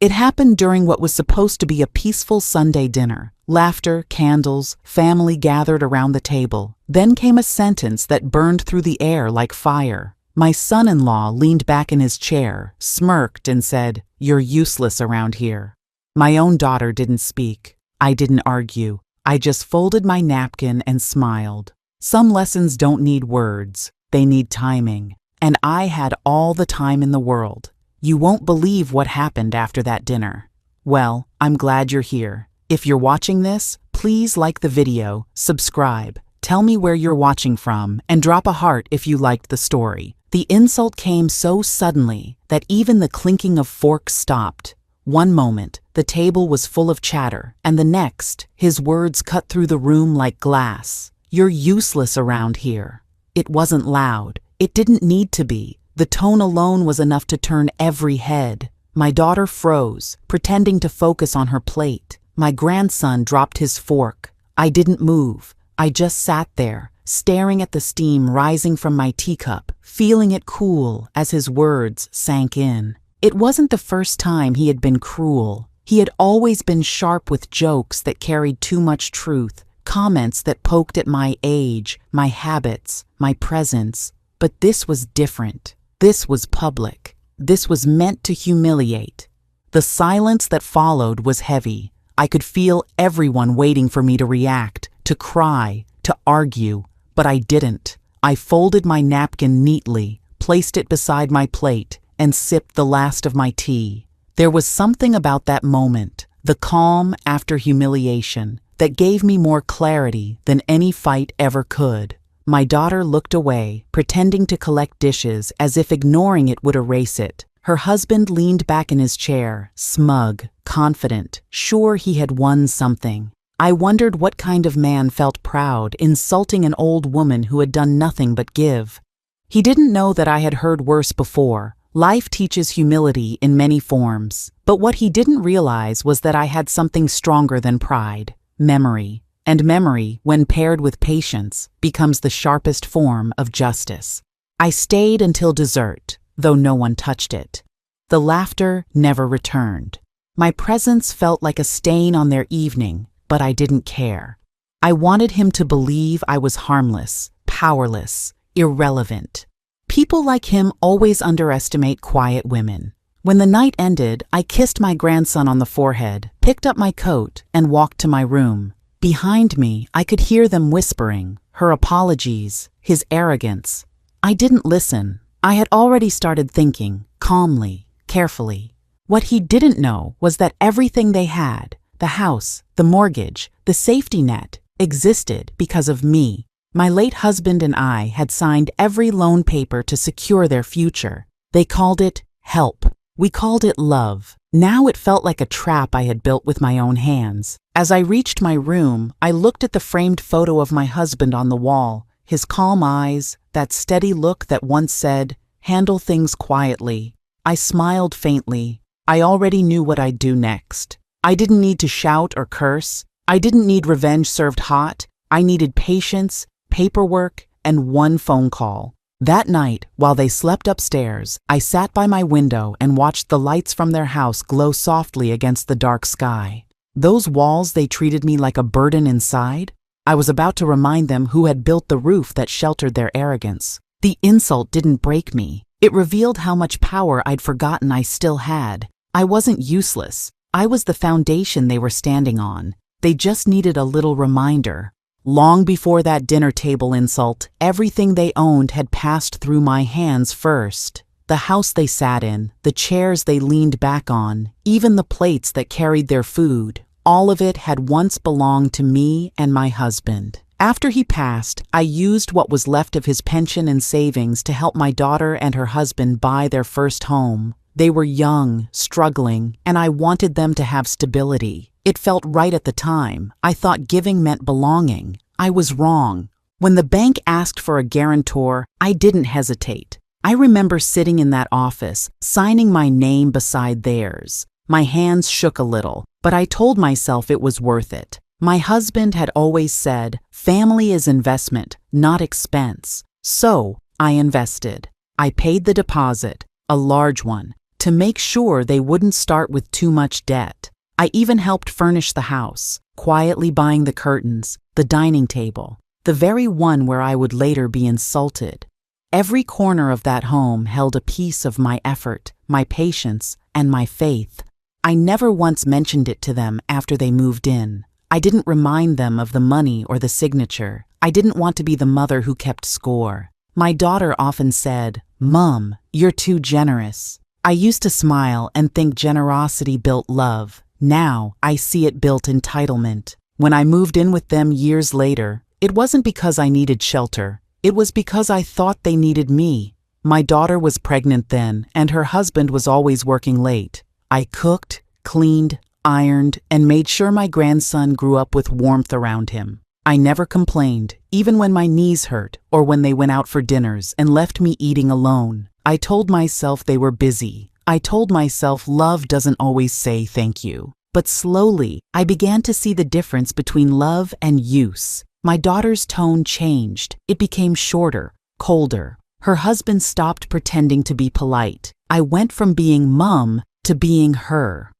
It happened during what was supposed to be a peaceful Sunday dinner. Laughter, candles, family gathered around the table. Then came a sentence that burned through the air like fire. My son-in-law leaned back in his chair, smirked, and said, "You're useless around here." My own daughter didn't speak. I didn't argue. I just folded my napkin and smiled. Some lessons don't need words. They need timing. And I had all the time in the world. You won't believe what happened after that dinner. Well, I'm glad you're here. If you're watching this, please like the video, subscribe, tell me where you're watching from, and drop a heart if you liked the story. The insult came so suddenly that even the clinking of forks stopped. One moment, the table was full of chatter, and the next, his words cut through the room like glass. "You're useless around here." It wasn't loud. It didn't need to be. The tone alone was enough to turn every head. My daughter froze, pretending to focus on her plate. My grandson dropped his fork. I didn't move. I just sat there, staring at the steam rising from my teacup, feeling it cool as his words sank in. It wasn't the first time he had been cruel. He had always been sharp with jokes that carried too much truth, comments that poked at my age, my habits, my presence. But this was different. This was public. This was meant to humiliate. The silence that followed was heavy. I could feel everyone waiting for me to react, to cry, to argue, but I didn't. I folded my napkin neatly, placed it beside my plate, and sipped the last of my tea. There was something about that moment, the calm after humiliation, that gave me more clarity than any fight ever could. My daughter looked away, pretending to collect dishes as if ignoring it would erase it. Her husband leaned back in his chair, smug, confident, sure he had won something. I wondered what kind of man felt proud, insulting an old woman who had done nothing but give. He didn't know that I had heard worse before. Life teaches humility in many forms. But what he didn't realize was that I had something stronger than pride: memory. And memory, when paired with patience, becomes the sharpest form of justice. I stayed until dessert, though no one touched it. The laughter never returned. My presence felt like a stain on their evening, but I didn't care. I wanted him to believe I was harmless, powerless, irrelevant. People like him always underestimate quiet women. When the night ended, I kissed my grandson on the forehead, picked up my coat, and walked to my room. Behind me, I could hear them whispering, her apologies, his arrogance. I didn't listen. I had already started thinking, calmly, carefully. What he didn't know was that everything they had, the house, the mortgage, the safety net, existed because of me. My late husband and I had signed every loan paper to secure their future. They called it help. We called it love. Now it felt like a trap I had built with my own hands. As I reached my room, I looked at the framed photo of my husband on the wall, his calm eyes, that steady look that once said, "Handle things quietly." I smiled faintly. I already knew what I'd do next. I didn't need to shout or curse. I didn't need revenge served hot. I needed patience, paperwork, and one phone call. That night, while they slept upstairs, I sat by my window and watched the lights from their house glow softly against the dark sky. Those walls, they treated me like a burden inside. I was about to remind them who had built the roof that sheltered their arrogance. The insult didn't break me. It revealed how much power I'd forgotten I still had. I wasn't useless. I was the foundation they were standing on. They just needed a little reminder. Long before that dinner table insult, everything they owned had passed through my hands first. The house they sat in, the chairs they leaned back on, even the plates that carried their food, all of it had once belonged to me and my husband. After he passed, I used what was left of his pension and savings to help my daughter and her husband buy their first home. They were young, struggling, and I wanted them to have stability. It felt right at the time. I thought giving meant belonging. I was wrong. When the bank asked for a guarantor, I didn't hesitate. I remember sitting in that office, signing my name beside theirs. My hands shook a little, but I told myself it was worth it. My husband had always said, family is investment, not expense. So I invested. I paid the deposit, a large one. to make sure they wouldn't start with too much debt. I even helped furnish the house, quietly buying the curtains, the dining table, the very one where I would later be insulted. Every corner of that home held a piece of my effort, my patience, and my faith. I never once mentioned it to them after they moved in. I didn't remind them of the money or the signature. I didn't want to be the mother who kept score. My daughter often said, "Mom, you're too generous." I used to smile and think generosity built love. Now I see it built entitlement. When I moved in with them years later, it wasn't because I needed shelter. It was because I thought they needed me. My daughter was pregnant then, and her husband was always working late. I cooked, cleaned, ironed, and made sure my grandson grew up with warmth around him. I never complained, even when my knees hurt or when they went out for dinners and left me eating alone. I told myself they were busy. I told myself love doesn't always say thank you. But slowly, I began to see the difference between love and use. My daughter's tone changed. It became shorter, colder. Her husband stopped pretending to be polite. I went from being mom to being her.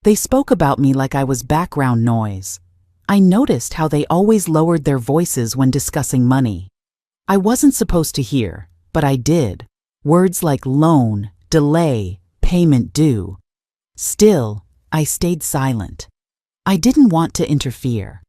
They spoke about me like I was background noise. I noticed how they always lowered their voices when discussing money. I wasn't supposed to hear, but I did. Words like loan, delay, payment due. Still, I stayed silent. I didn't want to interfere.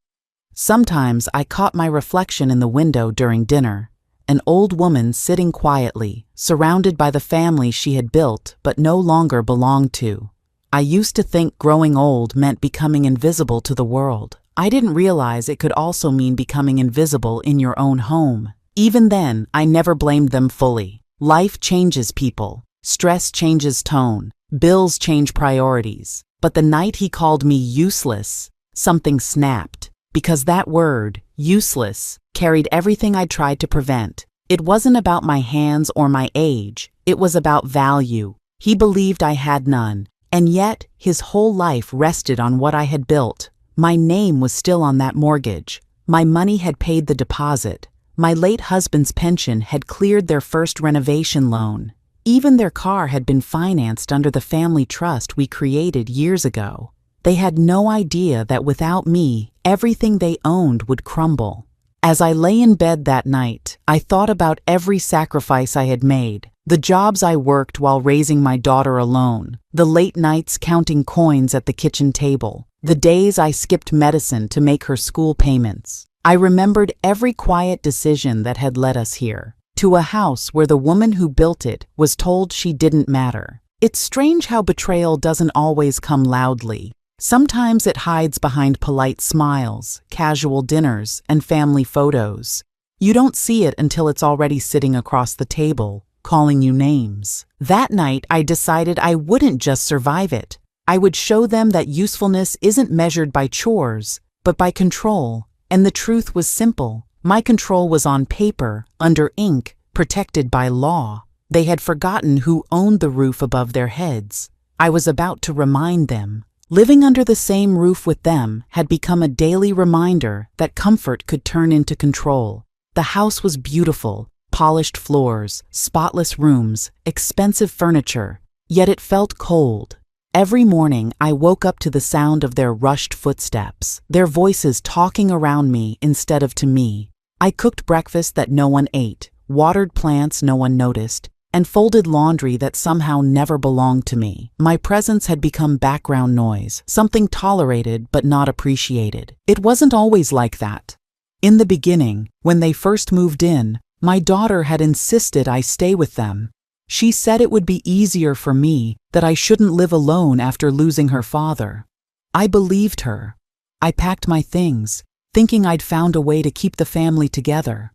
Sometimes I caught my reflection in the window during dinner, an old woman sitting quietly, surrounded by the family she had built but no longer belonged to. I used to think growing old meant becoming invisible to the world. I didn't realize it could also mean becoming invisible in your own home. Even then, I never blamed them fully. Life changes people. Stress changes tone. Bills change priorities. But the night he called me useless, something snapped. Because that word, useless, carried everything I tried to prevent. It wasn't about my hands or my age. It was about value. He believed I had none. And yet, his whole life rested on what I had built. My name was still on that mortgage. My money had paid the deposit. My late husband's pension had cleared their first renovation loan. Even their car had been financed under the family trust we created years ago. They had no idea that without me, everything they owned would crumble. As I lay in bed that night, I thought about every sacrifice I had made, the jobs I worked while raising my daughter alone, the late nights counting coins at the kitchen table, the days I skipped medicine to make her school payments. I remembered every quiet decision that had led us here, to a house where the woman who built it was told she didn't matter. It's strange how betrayal doesn't always come loudly. Sometimes it hides behind polite smiles, casual dinners, and family photos. You don't see it until it's already sitting across the table, calling you names. That night, I decided I wouldn't just survive it. I would show them that usefulness isn't measured by chores, but by control. And the truth was simple. My control was on paper, under ink, protected by law. They had forgotten who owned the roof above their heads. I was about to remind them. Living under the same roof with them had become a daily reminder that comfort could turn into control. The house was beautiful, polished floors, spotless rooms, expensive furniture, yet it felt cold. Every morning, I woke up to the sound of their rushed footsteps, their voices talking around me instead of to me. I cooked breakfast that no one ate, watered plants no one noticed, and folded laundry that somehow never belonged to me. My presence had become background noise, something tolerated but not appreciated. It wasn't always like that. In the beginning, when they first moved in, my daughter had insisted I stay with them. She said it would be easier for me, that I shouldn't live alone after losing her father. I believed her. I packed my things, thinking I'd found a way to keep the family together.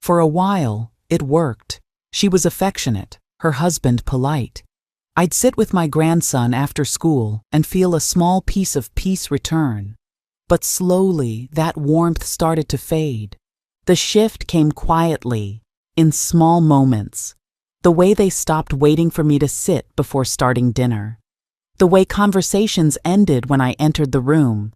For a while, it worked. She was affectionate, her husband polite. I'd sit with my grandson after school and feel a small piece of peace return. But slowly, that warmth started to fade. The shift came quietly, in small moments. The way they stopped waiting for me to sit before starting dinner. The way conversations ended when I entered the room.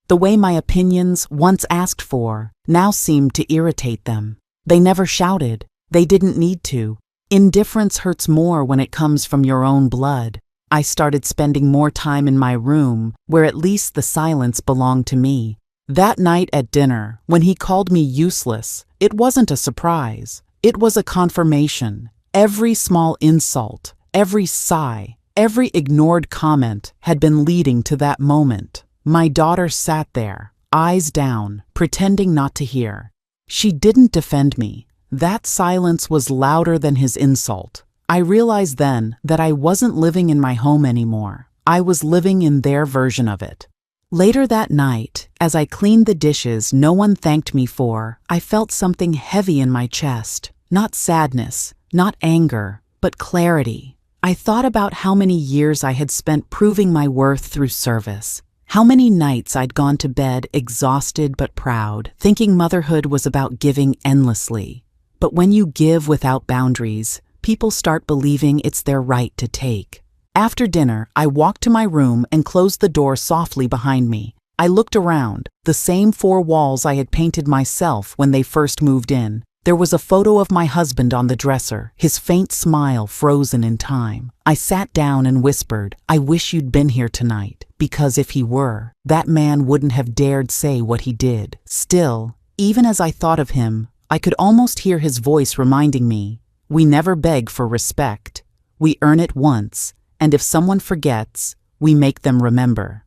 The way my opinions, once asked for, now seemed to irritate them. They never shouted. They didn't need to. Indifference hurts more when it comes from your own blood. I started spending more time in my room, where at least the silence belonged to me. That night at dinner, when he called me useless, it wasn't a surprise. It was a confirmation. Every small insult, every sigh, every ignored comment had been leading to that moment. My daughter sat there, eyes down, pretending not to hear. She didn't defend me. That silence was louder than his insult. I realized then that I wasn't living in my home anymore. I was living in their version of it. Later that night, as I cleaned the dishes no one thanked me for, I felt something heavy in my chest. Not sadness, not anger, but clarity. I thought about how many years I had spent proving my worth through service. How many nights I'd gone to bed exhausted but proud, thinking motherhood was about giving endlessly. But when you give without boundaries, people start believing it's their right to take. After dinner, I walked to my room and closed the door softly behind me. I looked around, the same 4 walls I had painted myself when they first moved in. There was a photo of my husband on the dresser, his faint smile frozen in time. I sat down and whispered, "I wish you'd been here tonight, because if he were, that man wouldn't have dared say what he did." Still, even as I thought of him, I could almost hear his voice reminding me, "We never beg for respect. We earn it once, and if someone forgets, we make them remember."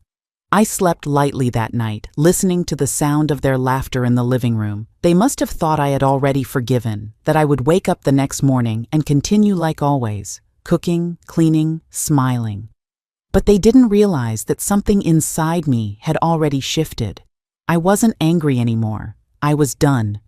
I slept lightly that night, listening to the sound of their laughter in the living room. They must have thought I had already forgiven, that I would wake up the next morning and continue like always, cooking, cleaning, smiling. But they didn't realize that something inside me had already shifted. I wasn't angry anymore. I was done.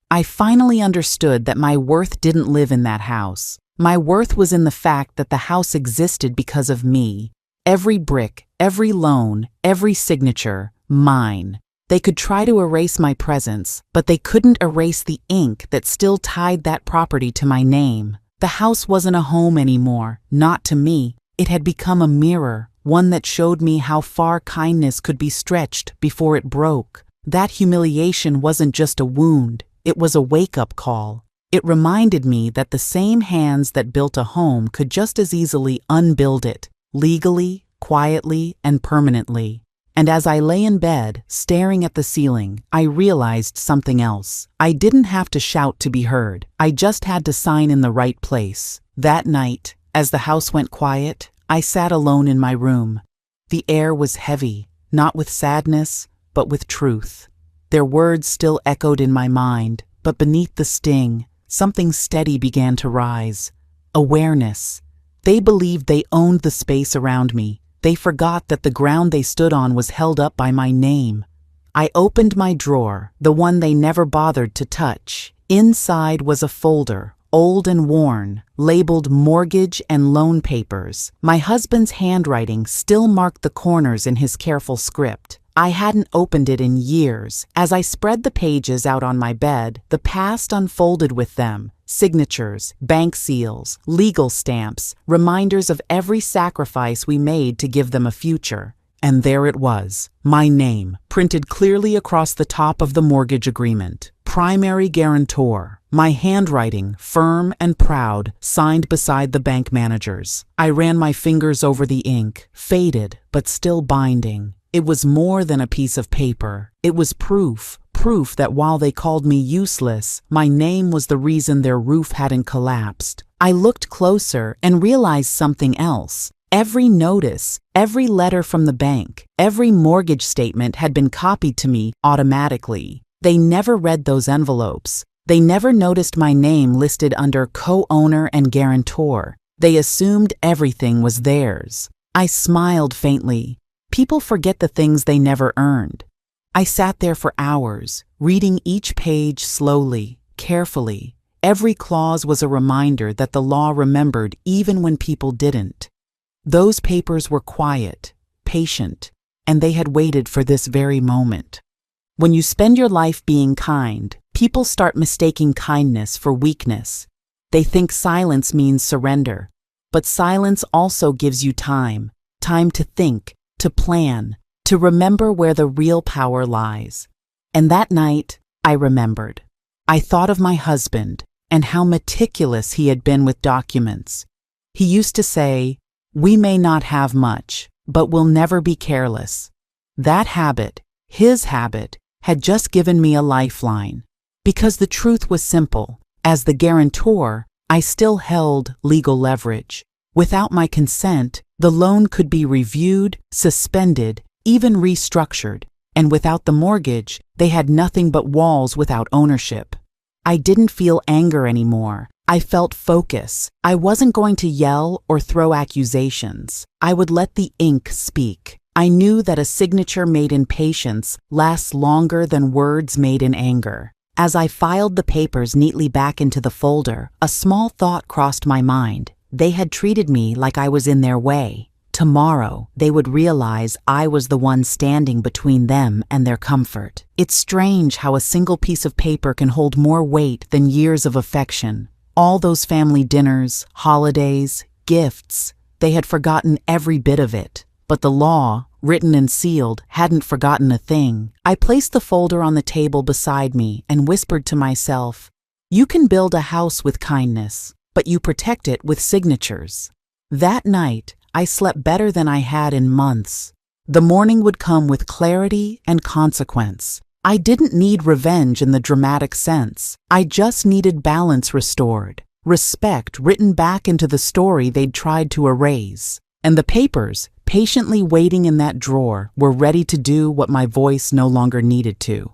I finally understood that my worth didn't live in that house. My worth was in the fact that the house existed because of me. Every brick, every loan, every signature, mine. They could try to erase my presence, but they couldn't erase the ink that still tied that property to my name. The house wasn't a home anymore, not to me. It had become a mirror, one that showed me how far kindness could be stretched before it broke. That humiliation wasn't just a wound, it was a wake-up call. It reminded me that the same hands that built a home could just as easily unbuild it, legally, quietly, and permanently. And as I lay in bed, staring at the ceiling, I realized something else. I didn't have to shout to be heard. I just had to sign in the right place. That night, as the house went quiet, I sat alone in my room. The air was heavy, not with sadness, but with truth. Their words still echoed in my mind, but beneath the sting, something steady began to rise. Awareness. They believed they owned the space around me. They forgot that the ground they stood on was held up by my name. I opened my drawer, the one they never bothered to touch. Inside was a folder, old and worn, labeled mortgage and loan papers. My husband's handwriting still marked the corners in his careful script. I hadn't opened it in years. As I spread the pages out on my bed, the past unfolded with them. Signatures, bank seals, legal stamps, reminders of every sacrifice we made to give them a future. And there it was, my name, printed clearly across the top of the mortgage agreement. Primary guarantor. My handwriting, firm and proud, signed beside the bank manager's. I ran my fingers over the ink, faded but still binding. It was more than a piece of paper. It was proof that while they called me useless, my name was the reason their roof hadn't collapsed. I looked closer and realized something else. Every notice, every letter from the bank, every mortgage statement had been copied to me automatically. They never read those envelopes. They never noticed my name listed under co-owner and guarantor. They assumed everything was theirs. I smiled faintly. People forget the things they never earned. I sat there for hours, reading each page slowly, carefully. Every clause was a reminder that the law remembered even when people didn't. Those papers were quiet, patient, and they had waited for this very moment. When you spend your life being kind, people start mistaking kindness for weakness. They think silence means surrender, but silence also gives you time to think, to plan, to remember where the real power lies. And that night, I remembered. I thought of my husband and how meticulous he had been with documents. He used to say, We may not have much, but we'll never be careless. That habit, his habit, had just given me a lifeline. Because the truth was simple. As the guarantor, I still held legal leverage. Without my consent, the loan could be reviewed, suspended, even restructured. And without the mortgage, they had nothing but walls without ownership. I didn't feel anger anymore. I felt focus. I wasn't going to yell or throw accusations. I would let the ink speak. I knew that a signature made in patience lasts longer than words made in anger. As I filed the papers neatly back into the folder, a small thought crossed my mind. They had treated me like I was in their way. Tomorrow, they would realize I was the one standing between them and their comfort. It's strange how a single piece of paper can hold more weight than years of affection. All those family dinners, holidays, gifts, they had forgotten every bit of it. But the law, written and sealed, hadn't forgotten a thing. I placed the folder on the table beside me and whispered to myself, "You can build a house with kindness, but you protect it with signatures." That night, I slept better than I had in months. The morning would come with clarity and consequence. I didn't need revenge in the dramatic sense. I just needed balance restored, respect written back into the story they'd tried to erase. And the papers, patiently waiting in that drawer, were ready to do what my voice no longer needed to.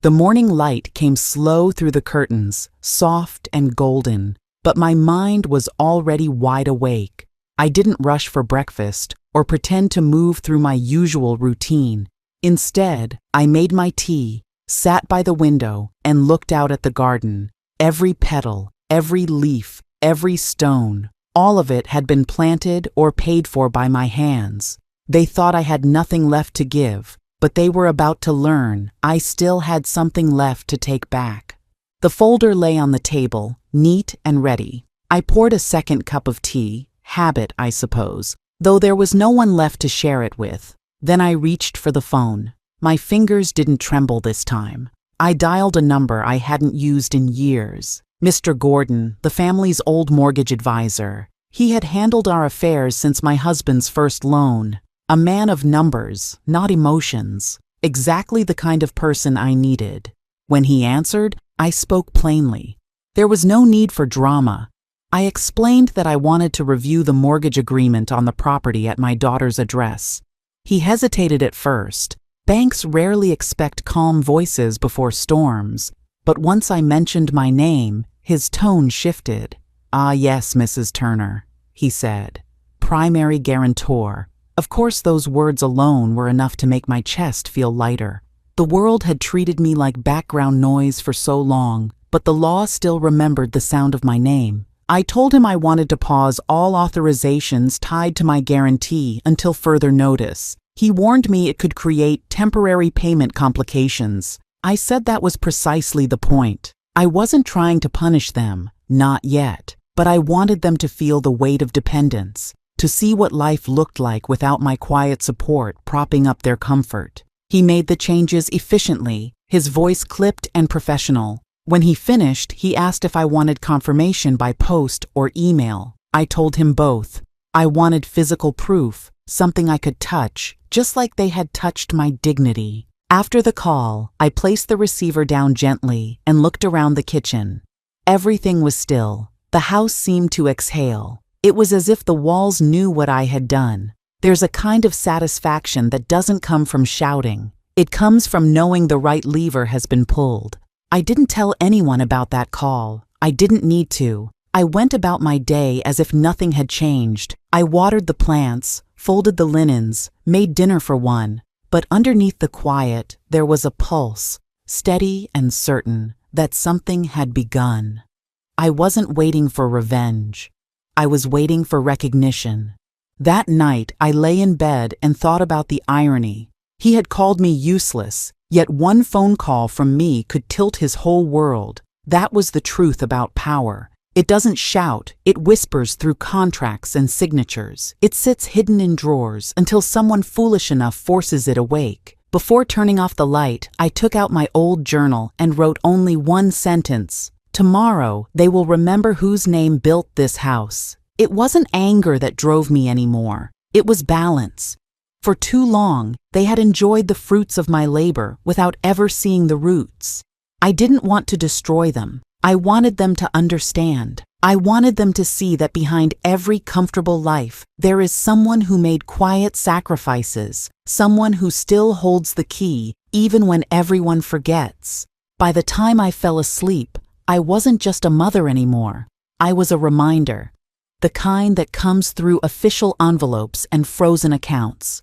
The morning light came slow through the curtains, soft and golden, but my mind was already wide awake. I didn't rush for breakfast or pretend to move through my usual routine. Instead, I made my tea, sat by the window, and looked out at the garden. Every petal, every leaf, every stone, all of it had been planted or paid for by my hands. They thought I had nothing left to give, but they were about to learn I still had something left to take back. The folder lay on the table, neat and ready. I poured a second cup of tea, habit, I suppose, though there was no one left to share it with. Then I reached for the phone. My fingers didn't tremble this time. I dialed a number I hadn't used in years. Mr. Gordon, the family's old mortgage advisor. He had handled our affairs since my husband's first loan. A man of numbers, not emotions. Exactly the kind of person I needed. When he answered, I spoke plainly. There was no need for drama. I explained that I wanted to review the mortgage agreement on the property at my daughter's address. He hesitated at first. Banks rarely expect calm voices before storms, but once I mentioned my name, his tone shifted. "Ah, yes, Mrs. Turner," he said. "Primary guarantor." Of course, those words alone were enough to make my chest feel lighter. The world had treated me like background noise for so long, but the law still remembered the sound of my name. I told him I wanted to pause all authorizations tied to my guarantee until further notice. He warned me it could create temporary payment complications. I said that was precisely the point. I wasn't trying to punish them, not yet, but I wanted them to feel the weight of dependence, to see what life looked like without my quiet support propping up their comfort. He made the changes efficiently, his voice clipped and professional. When he finished, he asked if I wanted confirmation by post or email. I told him both. I wanted physical proof, something I could touch, just like they had touched my dignity. After the call, I placed the receiver down gently and looked around the kitchen. Everything was still. The house seemed to exhale. It was as if the walls knew what I had done. There's a kind of satisfaction that doesn't come from shouting. It comes from knowing the right lever has been pulled. I didn't tell anyone about that call. I didn't need to. I went about my day as if nothing had changed. I watered the plants, folded the linens, made dinner for one. But underneath the quiet, there was a pulse, steady and certain, that something had begun. I wasn't waiting for revenge. I was waiting for recognition. That night, I lay in bed and thought about the irony. He had called me useless, yet one phone call from me could tilt his whole world. That was the truth about power. It doesn't shout, it whispers through contracts and signatures. It sits hidden in drawers until someone foolish enough forces it awake. Before turning off the light, I took out my old journal and wrote only one sentence. Tomorrow, they will remember whose name built this house. It wasn't anger that drove me anymore. It was balance. For too long, they had enjoyed the fruits of my labor without ever seeing the roots. I didn't want to destroy them. I wanted them to understand. I wanted them to see that behind every comfortable life, there is someone who made quiet sacrifices, someone who still holds the key, even when everyone forgets. By the time I fell asleep, I wasn't just a mother anymore. I was a reminder. The kind that comes through official envelopes and frozen accounts.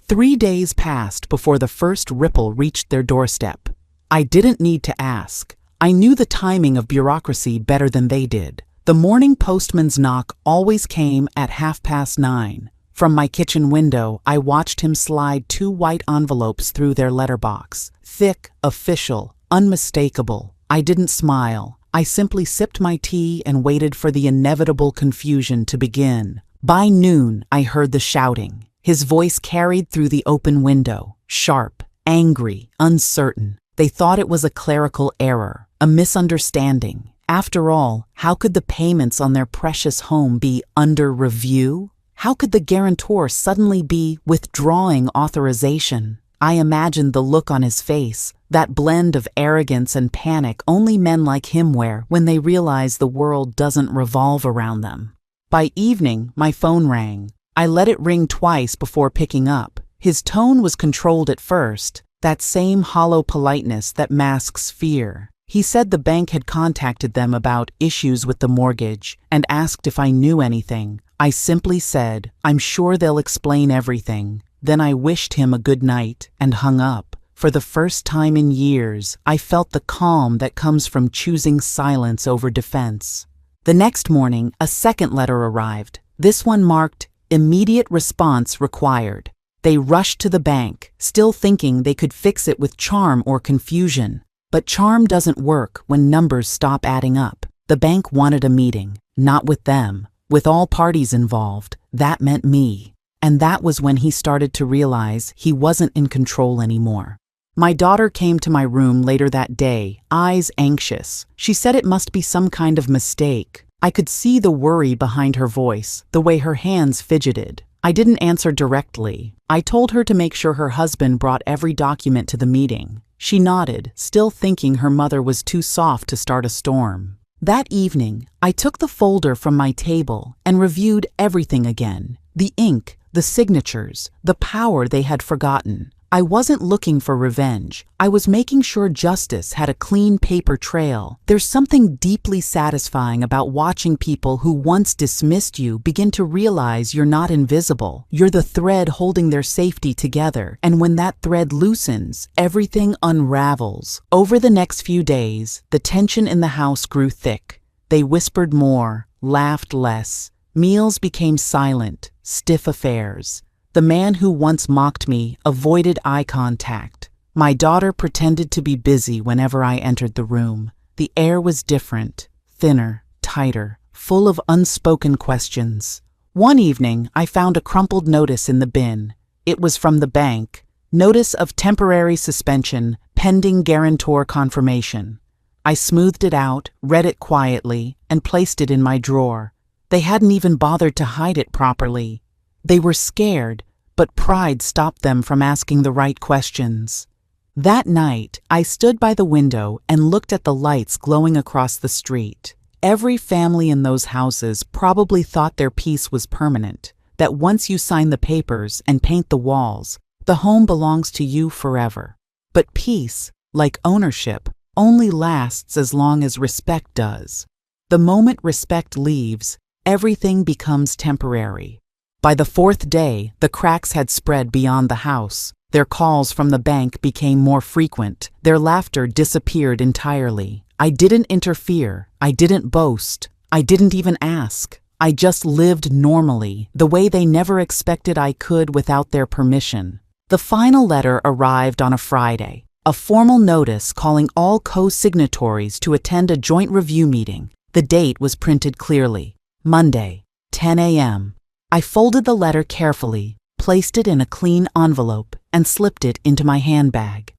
3 days passed before the first ripple reached their doorstep. I didn't need to ask. I knew the timing of bureaucracy better than they did. The morning postman's knock always came at 9:30. From my kitchen window, I watched him slide 2 white envelopes through their letterbox. Thick, official, unmistakable. I didn't smile. I simply sipped my tea and waited for the inevitable confusion to begin. By noon, I heard the shouting. His voice carried through the open window, sharp, angry, uncertain. They thought it was a clerical error, a misunderstanding. After all, how could the payments on their precious home be under review? How could the guarantor suddenly be withdrawing authorization? I imagined the look on his face, that blend of arrogance and panic only men like him wear when they realize the world doesn't revolve around them. By evening, my phone rang. I let it ring twice before picking up. His tone was controlled at first, that same hollow politeness that masks fear. He said the bank had contacted them about issues with the mortgage and asked if I knew anything. I simply said, "I'm sure they'll explain everything." Then I wished him a good night and hung up. For the first time in years, I felt the calm that comes from choosing silence over defense. The next morning, a second letter arrived. This one marked, "Immediate response required." They rushed to the bank, still thinking they could fix it with charm or confusion. But charm doesn't work when numbers stop adding up. The bank wanted a meeting, not with them, with all parties involved. That meant me. And that was when he started to realize he wasn't in control anymore. My daughter came to my room later that day, eyes anxious. She said it must be some kind of mistake. I could see the worry behind her voice, the way her hands fidgeted. I didn't answer directly. I told her to make sure her husband brought every document to the meeting. She nodded, still thinking her mother was too soft to start a storm. That evening, I took the folder from my table and reviewed everything again. The ink, the signatures, the power they had forgotten. I wasn't looking for revenge. I was making sure justice had a clean paper trail. There's something deeply satisfying about watching people who once dismissed you begin to realize you're not invisible. You're the thread holding their safety together. And when that thread loosens, everything unravels. Over the next few days, the tension in the house grew thick. They whispered more, laughed less. Meals became silent, stiff affairs. The man who once mocked me avoided eye contact. My daughter pretended to be busy whenever I entered the room. The air was different, thinner, tighter, full of unspoken questions. One evening, I found a crumpled notice in the bin. It was from the bank. Notice of temporary suspension, pending guarantor confirmation. I smoothed it out, read it quietly, and placed it in my drawer. They hadn't even bothered to hide it properly. They were scared, but pride stopped them from asking the right questions. That night, I stood by the window and looked at the lights glowing across the street. Every family in those houses probably thought their peace was permanent, that once you sign the papers and paint the walls, the home belongs to you forever. But peace, like ownership, only lasts as long as respect does. The moment respect leaves, everything becomes temporary. By the 4th day, the cracks had spread beyond the house. Their calls from the bank became more frequent. Their laughter disappeared entirely. I didn't interfere. I didn't boast. I didn't even ask. I just lived normally, the way they never expected I could without their permission. The final letter arrived on a Friday. A formal notice calling all co-signatories to attend a joint review meeting. The date was printed clearly. Monday, 10 a.m. I folded the letter carefully, placed it in a clean envelope, and slipped it into my handbag.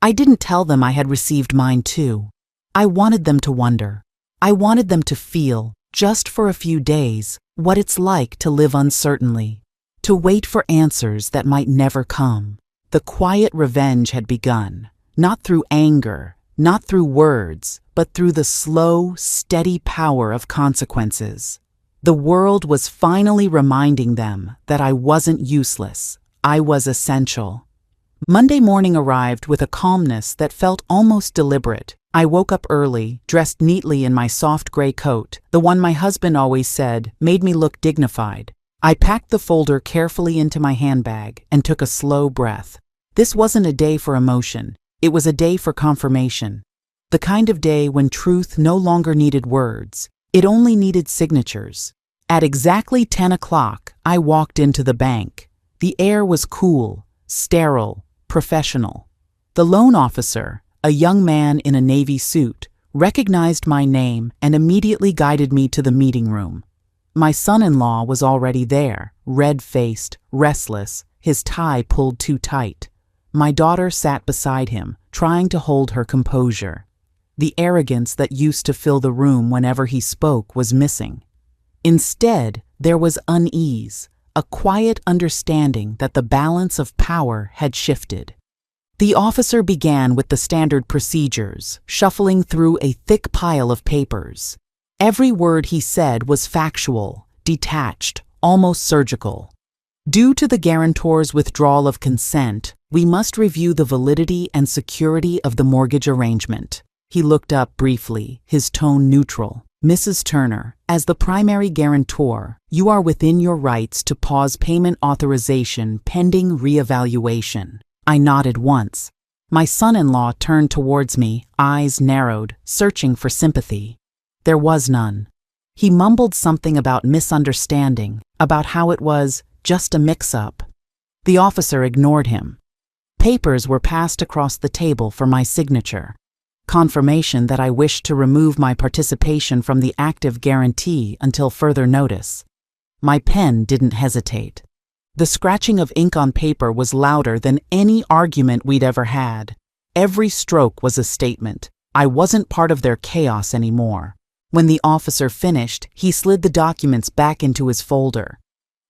I didn't tell them I had received mine too. I wanted them to wonder. I wanted them to feel, just for a few days, what it's like to live uncertainly, to wait for answers that might never come. The quiet revenge had begun, not through anger, not through words, but through the slow, steady power of consequences. The world was finally reminding them that I wasn't useless, I was essential. Monday morning arrived with a calmness that felt almost deliberate. I woke up early, dressed neatly in my soft gray coat, the one my husband always said made me look dignified. I packed the folder carefully into my handbag and took a slow breath. This wasn't a day for emotion, it was a day for confirmation. The kind of day when truth no longer needed words, it only needed signatures. At exactly 10 o'clock, I walked into the bank. The air was cool, sterile, professional. The loan officer, a young man in a navy suit, recognized my name and immediately guided me to the meeting room. My son-in-law was already there, red-faced, restless, his tie pulled too tight. My daughter sat beside him, trying to hold her composure. The arrogance that used to fill the room whenever he spoke was missing. Instead, there was unease, a quiet understanding that the balance of power had shifted. The officer began with the standard procedures, shuffling through a thick pile of papers. Every word he said was factual, detached, almost surgical. Due to the guarantor's withdrawal of consent, we must review the validity and security of the mortgage arrangement. He looked up briefly, his tone neutral. Mrs. Turner, as the primary guarantor, you are within your rights to pause payment authorization pending reevaluation. I nodded once. My son-in-law turned towards me, eyes narrowed, searching for sympathy. There was none. He mumbled something about misunderstanding, about how it was just a mix-up. The officer ignored him. Papers were passed across the table for my signature. Confirmation that I wished to remove my participation from the active guarantee until further notice. My pen didn't hesitate. The scratching of ink on paper was louder than any argument we'd ever had. Every stroke was a statement. I wasn't part of their chaos anymore. When the officer finished, he slid the documents back into his folder.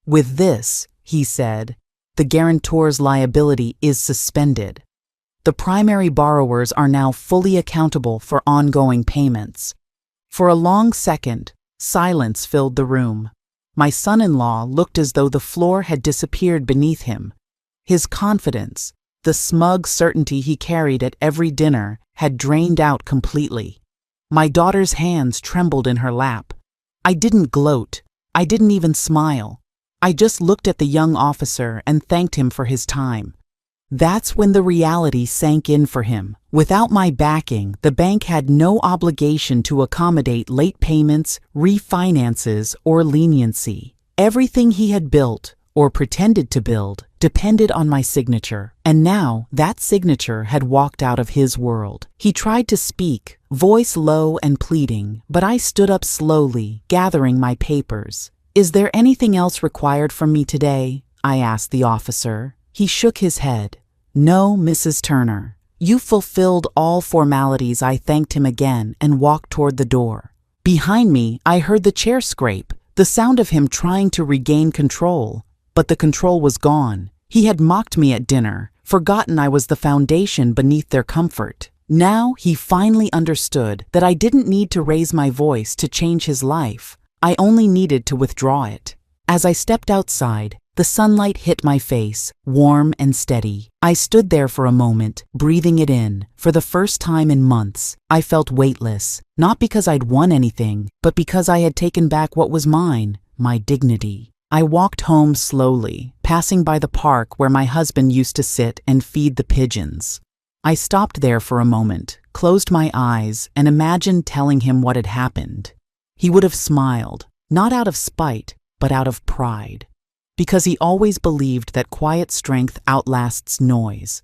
With this, he said, the guarantor's liability is suspended. The primary borrowers are now fully accountable for ongoing payments. For a long second, silence filled the room. My son-in-law looked as though the floor had disappeared beneath him. His confidence, the smug certainty he carried at every dinner, had drained out completely. My daughter's hands trembled in her lap. I didn't gloat. I didn't even smile. I just looked at the young officer and thanked him for his time. That's when the reality sank in for him. Without my backing, the bank had no obligation to accommodate late payments, refinances, or leniency. Everything he had built, or pretended to build, depended on my signature, and now that signature had walked out of his world. He tried to speak, voice low and pleading, but I stood up slowly, gathering my papers. "Is there anything else required from me today?" I asked the officer. He shook his head. "No, Mrs. Turner. You fulfilled all formalities." I thanked him again and walked toward the door. Behind me, I heard the chair scrape, the sound of him trying to regain control. But the control was gone. He had mocked me at dinner, forgotten I was the foundation beneath their comfort. Now he finally understood that I didn't need to raise my voice to change his life. I only needed to withdraw it. As I stepped outside, the sunlight hit my face, warm and steady. I stood there for a moment, breathing it in. For the first time in months, I felt weightless, not because I'd won anything, but because I had taken back what was mine, my dignity. I walked home slowly, passing by the park where my husband used to sit and feed the pigeons. I stopped there for a moment, closed my eyes, and imagined telling him what had happened. He would have smiled, not out of spite, but out of pride. Because he always believed that quiet strength outlasts noise.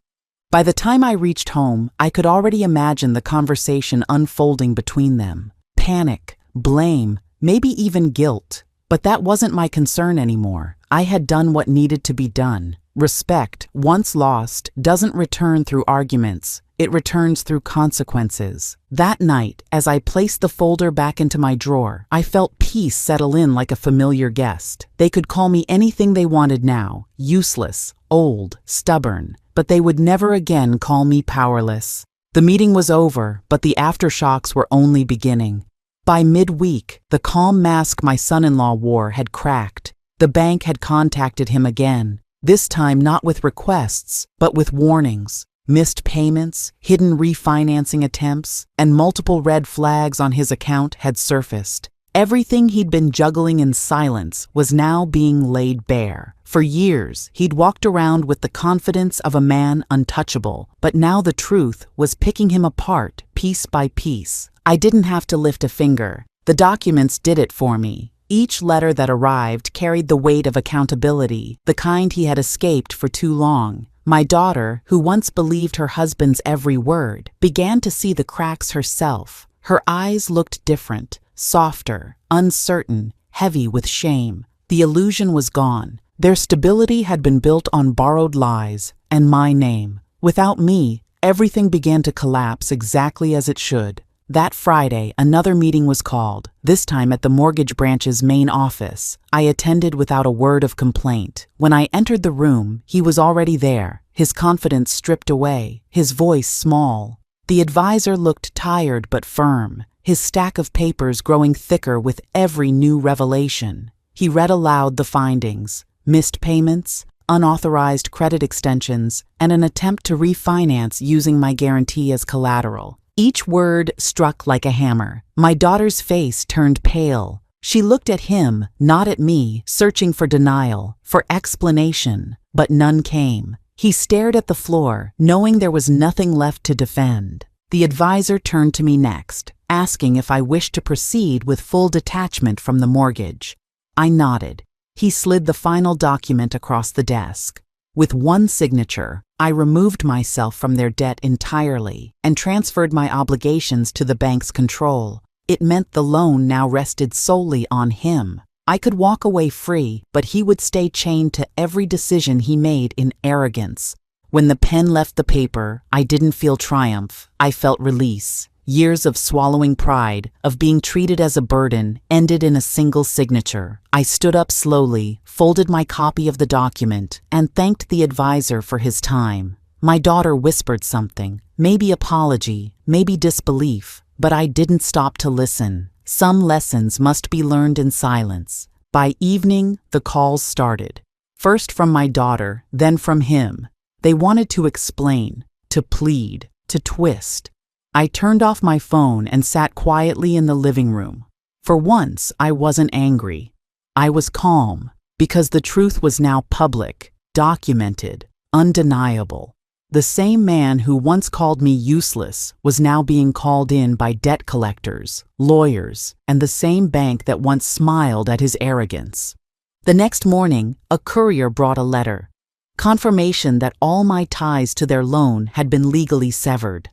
By the time I reached home, I could already imagine the conversation unfolding between them. Panic, blame, maybe even guilt. But that wasn't my concern anymore. I had done what needed to be done. Respect, once lost, doesn't return through arguments. it returns through consequences. That night, as I placed the folder back into my drawer, I felt peace settle in like a familiar guest. They could call me anything they wanted now, useless, old, stubborn, but they would never again call me powerless. The meeting was over, but the aftershocks were only beginning. By midweek, the calm mask my son-in-law wore had cracked. The bank had contacted him again, this time not with requests, but with warnings. Missed payments, hidden refinancing attempts, and multiple red flags on his account had surfaced. Everything he'd been juggling in silence was now being laid bare. For years, he'd walked around with the confidence of a man untouchable, but now the truth was picking him apart, piece by piece. I didn't have to lift a finger. The documents did it for me. Each letter that arrived carried the weight of accountability, the kind he had escaped for too long. My daughter, who once believed her husband's every word, began to see the cracks herself. Her eyes looked different, softer, uncertain, heavy with shame. The illusion was gone. Their stability had been built on borrowed lies and my name. Without me, everything began to collapse exactly as it should. That Friday, another meeting was called, this time at the mortgage branch's main office. I attended without a word of complaint. When I entered the room, he was already there, his confidence stripped away, his voice small. The advisor looked tired but firm, his stack of papers growing thicker with every new revelation. He read aloud the findings: missed payments, unauthorized credit extensions, and an attempt to refinance using my guarantee as collateral. Each word struck like a hammer. My daughter's face turned pale. She looked at him, not at me, searching for denial, for explanation, but none came. He stared at the floor, knowing there was nothing left to defend. The advisor turned to me next, asking if I wished to proceed with full detachment from the mortgage. I nodded. He slid the final document across the desk. With one signature, I removed myself from their debt entirely and transferred my obligations to the bank's control. It meant the loan now rested solely on him. I could walk away free, but he would stay chained to every decision he made in arrogance. When the pen left the paper, I didn't feel triumph. I felt release. Years of swallowing pride, of being treated as a burden, ended in a single signature. I stood up slowly, folded my copy of the document, and thanked the advisor for his time. My daughter whispered something, maybe apology, maybe disbelief, but I didn't stop to listen. Some lessons must be learned in silence. By evening, the calls started. First from my daughter, then from him. They wanted to explain, to plead, to twist. I turned off my phone and sat quietly in the living room. For once, I wasn't angry. I was calm, because the truth was now public, documented, undeniable. The same man who once called me useless was now being called in by debt collectors, lawyers, and the same bank that once smiled at his arrogance. The next morning, a courier brought a letter. Confirmation that all my ties to their loan had been legally severed.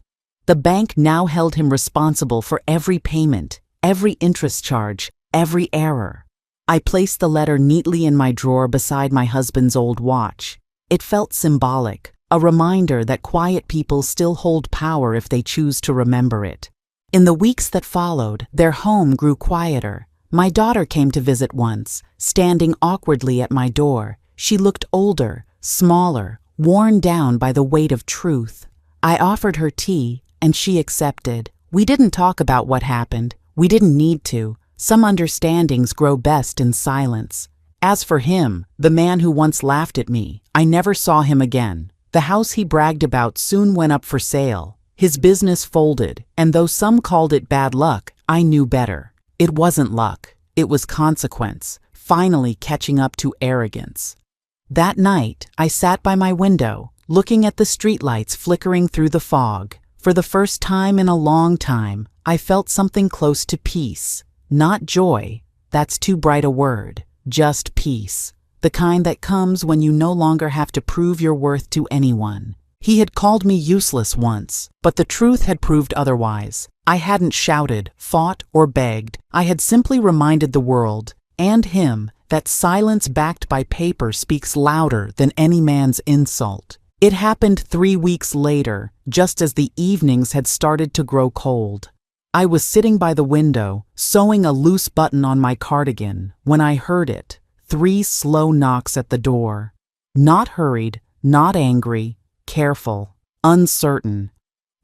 The bank now held him responsible for every payment, every interest charge, every error. I placed the letter neatly in my drawer beside my husband's old watch. It felt symbolic, a reminder that quiet people still hold power if they choose to remember it. In the weeks that followed, their home grew quieter. My daughter came to visit once, standing awkwardly at my door. She looked older, smaller, worn down by the weight of truth. I offered her tea, and she accepted. We didn't talk about what happened. We didn't need to. Some understandings grow best in silence. As for him, the man who once laughed at me, I never saw him again. The house he bragged about soon went up for sale. His business folded, and though some called it bad luck, I knew better. It wasn't luck. It was consequence, finally catching up to arrogance. That night, I sat by my window, looking at the streetlights flickering through the fog. For the first time in a long time, I felt something close to peace. Not joy, that's too bright a word, just peace. The kind that comes when you no longer have to prove your worth to anyone. He had called me useless once, but the truth had proved otherwise. I hadn't shouted, fought, or begged. I had simply reminded the world, and him, that silence backed by paper speaks louder than any man's insult. It happened 3 weeks later, just as the evenings had started to grow cold. I was sitting by the window, sewing a loose button on my cardigan, when I heard it. 3 slow knocks at the door. Not hurried, not angry, careful, uncertain.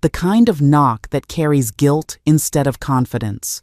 The kind of knock that carries guilt instead of confidence.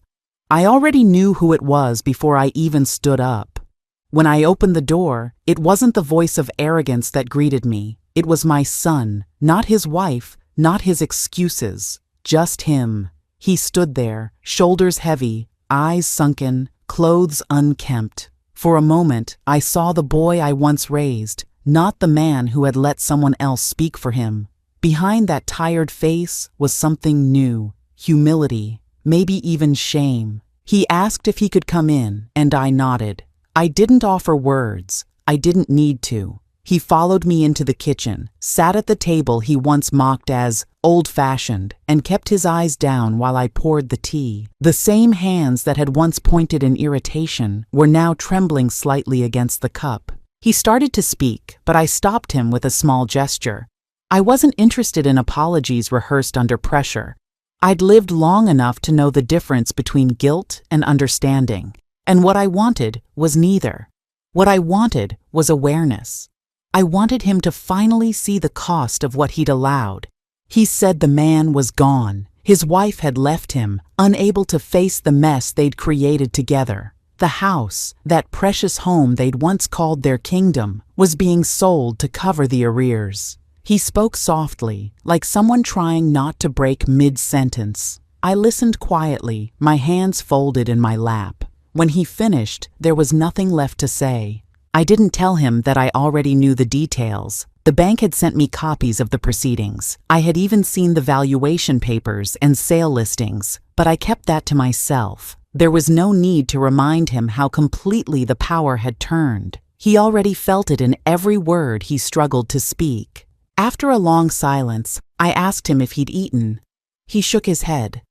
I already knew who it was before I even stood up. When I opened the door, it wasn't the voice of arrogance that greeted me. It was my son, not his wife, not his excuses, just him. He stood there, shoulders heavy, eyes sunken, clothes unkempt. For a moment, I saw the boy I once raised, not the man who had let someone else speak for him. Behind that tired face was something new, humility, maybe even shame. He asked if he could come in, and I nodded. I didn't offer words. I didn't need to. He followed me into the kitchen, sat at the table he once mocked as old-fashioned, and kept his eyes down while I poured the tea. The same hands that had once pointed in irritation were now trembling slightly against the cup. He started to speak, but I stopped him with a small gesture. I wasn't interested in apologies rehearsed under pressure. I'd lived long enough to know the difference between guilt and understanding, and what I wanted was neither. What I wanted was awareness. I wanted him to finally see the cost of what he'd allowed. He said the man was gone. His wife had left him, unable to face the mess they'd created together. The house, that precious home they'd once called their kingdom, was being sold to cover the arrears. He spoke softly, like someone trying not to break mid-sentence. I listened quietly, my hands folded in my lap. When he finished, there was nothing left to say. I didn't tell him that I already knew the details. The bank had sent me copies of the proceedings. I had even seen the valuation papers and sale listings, but I kept that to myself. There was no need to remind him how completely the power had turned. He already felt it in every word he struggled to speak. After a long silence, I asked him if he'd eaten. He shook his head.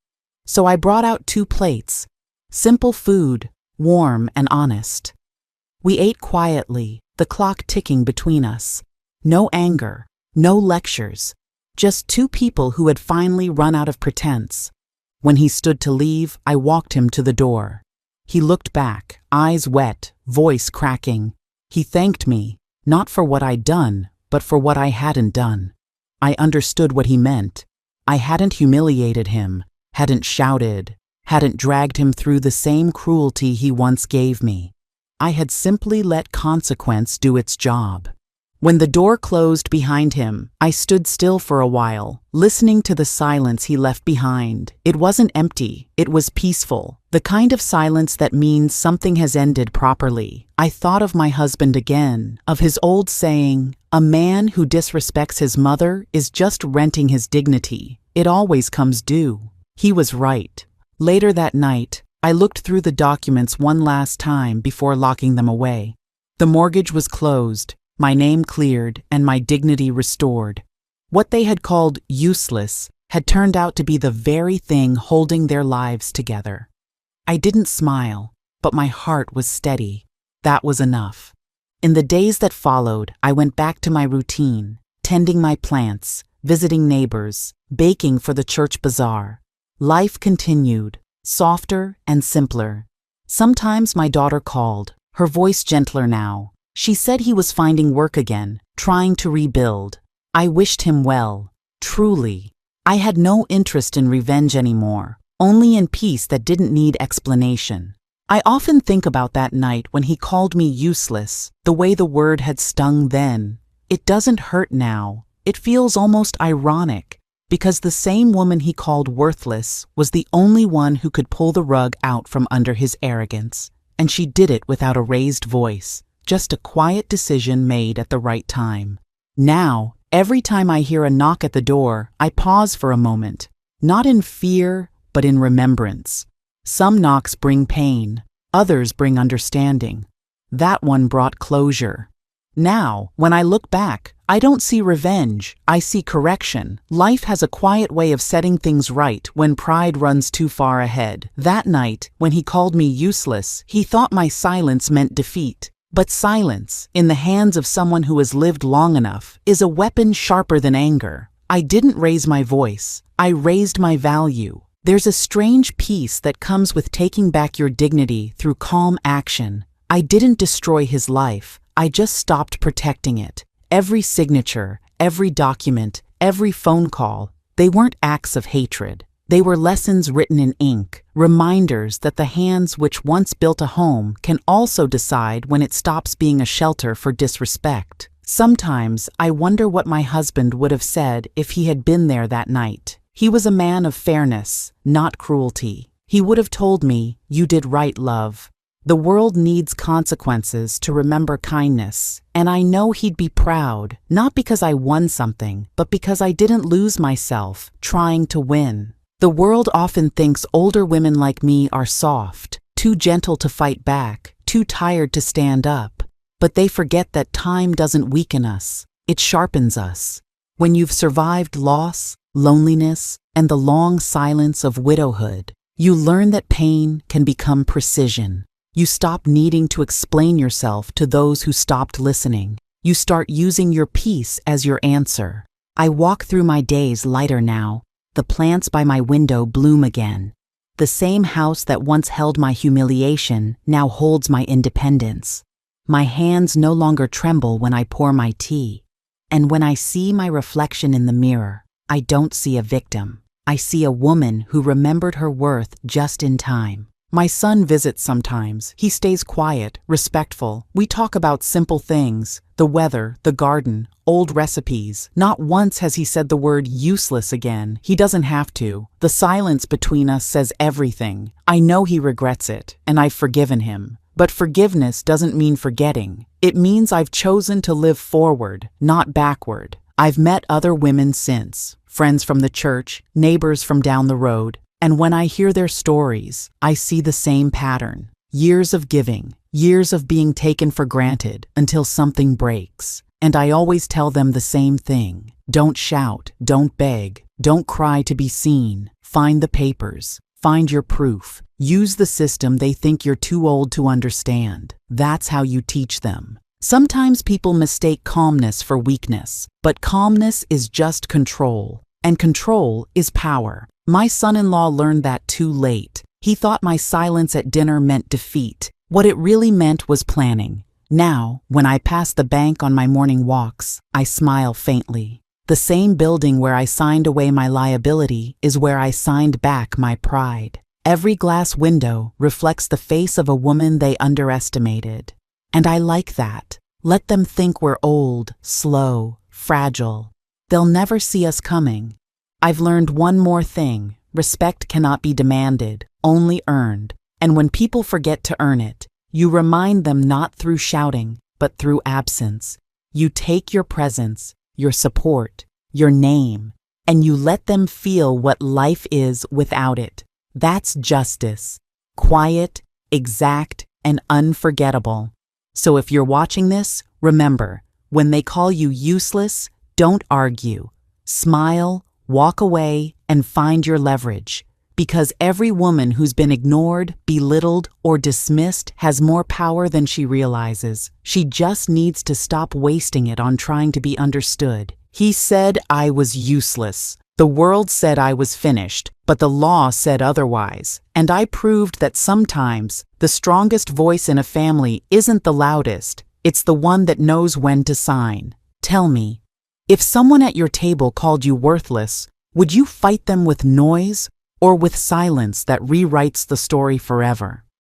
So I brought out 2 plates. Simple food, warm and honest. We ate quietly, the clock ticking between us. No anger, no lectures, just 2 people who had finally run out of pretense. When he stood to leave, I walked him to the door. He looked back, eyes wet, voice cracking. He thanked me, not for what I'd done, but for what I hadn't done. I understood what he meant. I hadn't humiliated him, hadn't shouted, hadn't dragged him through the same cruelty he once gave me. I had simply let consequence do its job. When the door closed behind him, I stood still for a while, listening to the silence he left behind. It wasn't empty, it was peaceful, the kind of silence that means something has ended properly. I thought of my husband again, of his old saying, "A man who disrespects his mother is just renting his dignity. It always comes due." He was right. Later that night, I looked through the documents one last time before locking them away. The mortgage was closed, my name cleared, and my dignity restored. What they had called useless had turned out to be the very thing holding their lives together. I didn't smile, but my heart was steady. That was enough. In the days that followed, I went back to my routine, tending my plants, visiting neighbors, baking for the church bazaar. Life continued, softer and simpler. Sometimes my daughter called, her voice gentler now. She said he was finding work again, trying to rebuild. I wished him well, truly. I had no interest in revenge anymore, only in peace that didn't need explanation. I often think about that night when he called me useless, the way the word had stung then. It doesn't hurt now. It feels almost ironic, because the same woman he called worthless was the only one who could pull the rug out from under his arrogance. And she did it without a raised voice, just a quiet decision made at the right time. Now, every time I hear a knock at the door, I pause for a moment, not in fear, but in remembrance. Some knocks bring pain, others bring understanding. That one brought closure. Now, when I look back, I don't see revenge, I see correction. Life has a quiet way of setting things right when pride runs too far ahead. That night, when he called me useless, he thought my silence meant defeat. But silence, in the hands of someone who has lived long enough, is a weapon sharper than anger. I didn't raise my voice. I raised my value. There's a strange peace that comes with taking back your dignity through calm action. I didn't destroy his life. I just stopped protecting it. Every signature, every document, every phone call, they weren't acts of hatred. They were lessons written in ink, reminders that the hands which once built a home can also decide when it stops being a shelter for disrespect. Sometimes I wonder what my husband would have said if he had been there that night. He was a man of fairness, not cruelty. He would have told me, "You did right, love." The world needs consequences to remember kindness, and I know he'd be proud, not because I won something, but because I didn't lose myself trying to win. The world often thinks older women like me are soft, too gentle to fight back, too tired to stand up. But they forget that time doesn't weaken us, it sharpens us. When you've survived loss, loneliness, and the long silence of widowhood, you learn that pain can become precision. You stop needing to explain yourself to those who stopped listening. You start using your peace as your answer. I walk through my days lighter now. The plants by my window bloom again. The same house that once held my humiliation now holds my independence. My hands no longer tremble when I pour my tea. And when I see my reflection in the mirror, I don't see a victim. I see a woman who remembered her worth just in time. My son visits sometimes. He stays quiet, respectful. We talk about simple things, the weather, the garden, old recipes. Not once has he said the word useless again. He doesn't have to. The silence between us says everything. I know he regrets it, and I've forgiven him. But forgiveness doesn't mean forgetting. It means I've chosen to live forward, not backward. I've met other women since, friends from the church, neighbors from down the road. And when I hear their stories, I see the same pattern. Years of giving, years of being taken for granted until something breaks. And I always tell them the same thing. Don't shout, don't beg, don't cry to be seen. Find the papers, find your proof. Use the system they think you're too old to understand. That's how you teach them. Sometimes people mistake calmness for weakness, but calmness is just control, and control is power. My son-in-law learned that too late. He thought my silence at dinner meant defeat. What it really meant was planning. Now, when I pass the bank on my morning walks, I smile faintly. The same building where I signed away my liability is where I signed back my pride. Every glass window reflects the face of a woman they underestimated. And I like that. Let them think we're old, slow, fragile. They'll never see us coming. I've learned one more thing. Respect cannot be demanded, only earned. And when people forget to earn it, you remind them not through shouting, but through absence. You take your presence, your support, your name, and you let them feel what life is without it. That's justice. Quiet, exact, and unforgettable. So if you're watching this, remember, when they call you useless, don't argue. Smile, walk away, and find your leverage. Because every woman who's been ignored, belittled, or dismissed has more power than she realizes. She just needs to stop wasting it on trying to be understood. He said I was useless. The world said I was finished, but the law said otherwise. And I proved that sometimes the strongest voice in a family isn't the loudest. It's the one that knows when to sign. Tell me, if someone at your table called you worthless, would you fight them with noise or with silence that rewrites the story forever?